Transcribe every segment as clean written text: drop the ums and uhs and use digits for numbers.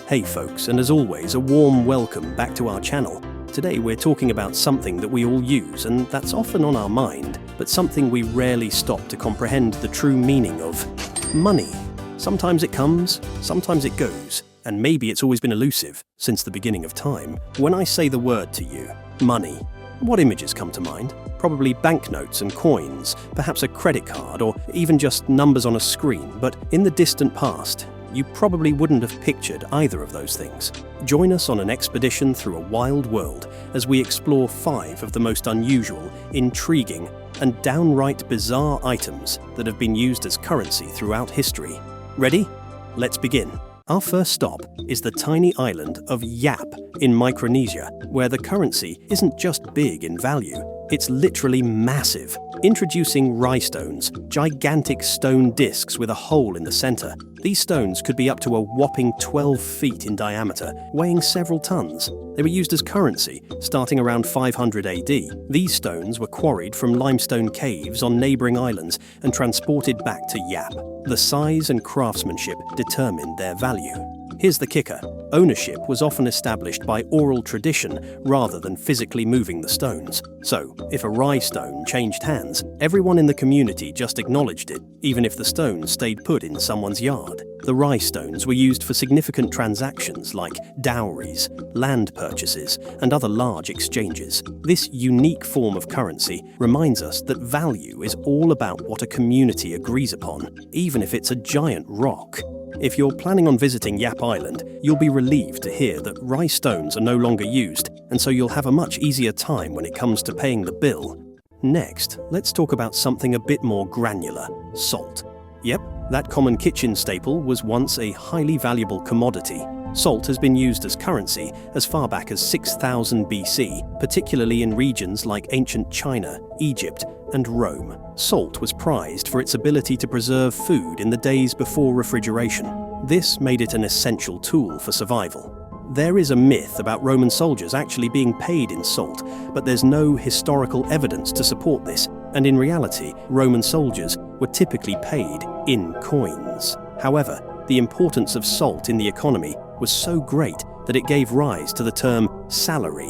Hey folks, and as always, a warm welcome back to our channel. Today we're talking about something that we all use and that's often on our mind, but something we rarely stop to comprehend the true meaning of: money. Sometimes it comes, sometimes it goes, and maybe it's always been elusive since the beginning of time. When I say the word to you, money, what images come to mind? Probably banknotes and coins, perhaps a credit card, or even just numbers on a screen. But in the distant past, you probably wouldn't have pictured either of those things. Join us on an expedition through a wild world as we explore 5 of the most unusual, intriguing, and downright bizarre items that have been used as currency throughout history. Ready? Let's begin. Our first stop is the tiny island of Yap in Micronesia, where the currency isn't just big in value, it's literally massive. Introducing Rai Stones, gigantic stone discs with a hole in the center. These stones could be up to a whopping 12 feet in diameter, weighing several tons. They were used as currency, starting around 500 AD. These stones were quarried from limestone caves on neighboring islands and transported back to Yap. The size and craftsmanship determined their value. Here's the kicker. Ownership was often established by oral tradition rather than physically moving the stones. So, if a Rai stone changed hands, everyone in the community just acknowledged it, even if the stone stayed put in someone's yard. The Rai stones were used for significant transactions like dowries, land purchases, and other large exchanges. This unique form of currency reminds us that value is all about what a community agrees upon, even if it's a giant rock. If you're planning on visiting Yap Island, you'll be relieved to hear that Rai stones are no longer used, and so you'll have a much easier time when it comes to paying the bill. Next, let's talk about something a bit more granular: salt. Yep, that common kitchen staple was once a highly valuable commodity. Salt has been used as currency as far back as 6000 BC, particularly in regions like ancient China, Egypt, and Rome. Salt was prized for its ability to preserve food in the days before refrigeration. This made it an essential tool for survival. There is a myth about Roman soldiers actually being paid in salt, but there's no historical evidence to support this, and in reality, Roman soldiers were typically paid in coins. However, the importance of salt in the economy was so great that it gave rise to the term salary,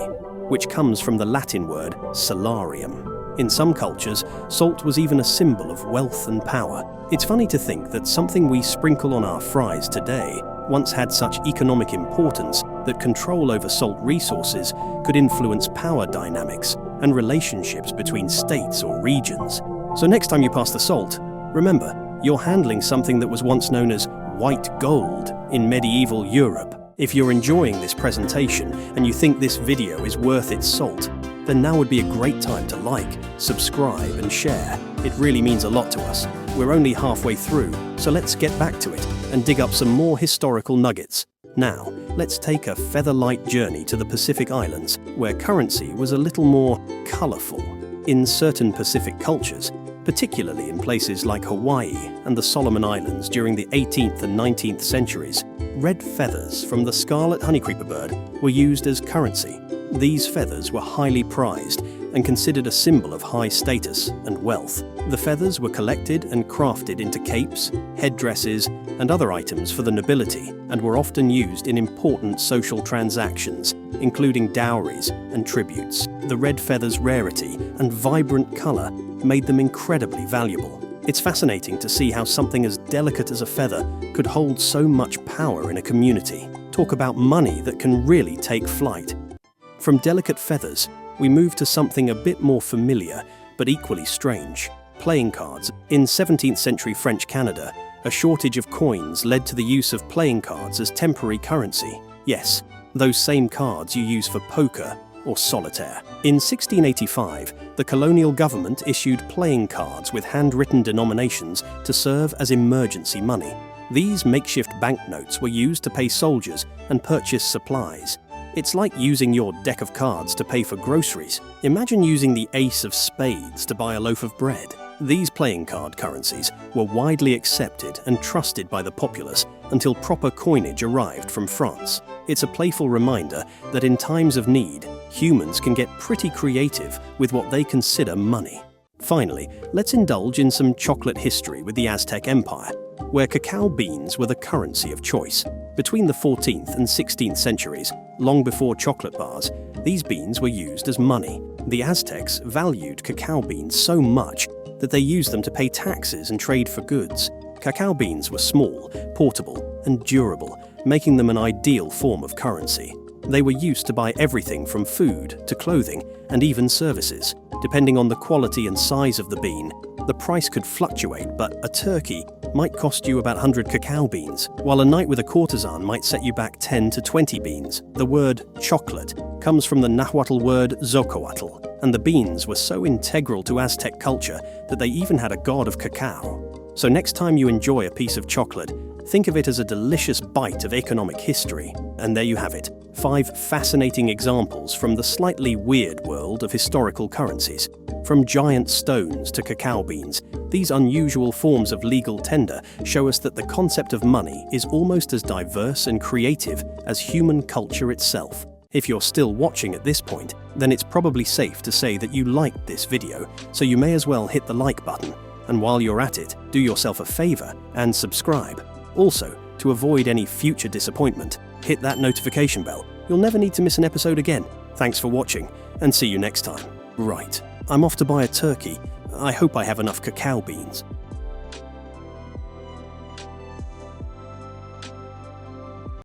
which comes from the Latin word salarium. In some cultures, salt was even a symbol of wealth and power. It's funny to think that something we sprinkle on our fries today once had such economic importance that control over salt resources could influence power dynamics and relationships between states or regions. So next time you pass the salt, remember, you're handling something that was once known as white gold in medieval Europe. If you're enjoying this presentation and you think this video is worth its salt, then now would be a great time to like, subscribe, and share. It really means a lot to us. We're only halfway through, so let's get back to it and dig up some more historical nuggets. Now, let's take a feather-light journey to the Pacific Islands, where currency was a little more colorful. In certain Pacific cultures, particularly in places like Hawaii and the Solomon Islands during the 18th and 19th centuries, red feathers from the scarlet honeycreeper bird were used as currency. These feathers were highly prized and considered a symbol of high status and wealth. The feathers were collected and crafted into capes, headdresses, and other items for the nobility, and were often used in important social transactions, including dowries and tributes. The red feathers' rarity and vibrant color made them incredibly valuable. It's fascinating to see how something as delicate as a feather could hold so much power in a community. Talk about money that can really take flight. From delicate feathers, we move to something a bit more familiar, but equally strange: playing cards. In 17th century French Canada, a shortage of coins led to the use of playing cards as temporary currency. Yes, those same cards you use for poker or solitaire. In 1685, the colonial government issued playing cards with handwritten denominations to serve as emergency money. These makeshift banknotes were used to pay soldiers and purchase supplies. It's like using your deck of cards to pay for groceries. Imagine using the ace of spades to buy a loaf of bread. These playing card currencies were widely accepted and trusted by the populace until proper coinage arrived from France. It's a playful reminder that in times of need, humans can get pretty creative with what they consider money. Finally, let's indulge in some chocolate history with the Aztec Empire. where cacao beans were the currency of choice. Between the 14th and 16th centuries, long before chocolate bars, these beans were used as money. The Aztecs valued cacao beans so much that they used them to pay taxes and trade for goods. Cacao beans were small, portable, and durable, making them an ideal form of currency. They were used to buy everything from food to clothing and even services. Depending on the quality and size of the bean, the price could fluctuate, but a turkey might cost you about 100 cacao beans, while a night with a courtesan might set you back 10 to 20 beans. The word chocolate comes from the Nahuatl word zocoatl, and the beans were so integral to Aztec culture that they even had a god of cacao. So next time you enjoy a piece of chocolate, think of it as a delicious bite of economic history. And there you have it, 5 fascinating examples from the slightly weird world of historical currencies. From giant stones to cacao beans, these unusual forms of legal tender show us that the concept of money is almost as diverse and creative as human culture itself. If you're still watching at this point, then it's probably safe to say that you liked this video, so you may as well hit the like button. And while you're at it, do yourself a favor and subscribe. Also, to avoid any future disappointment, hit that notification bell. You'll never need to miss an episode again. Thanks for watching, and see you next time. Right, I'm off to buy a turkey. I hope I have enough cacao beans.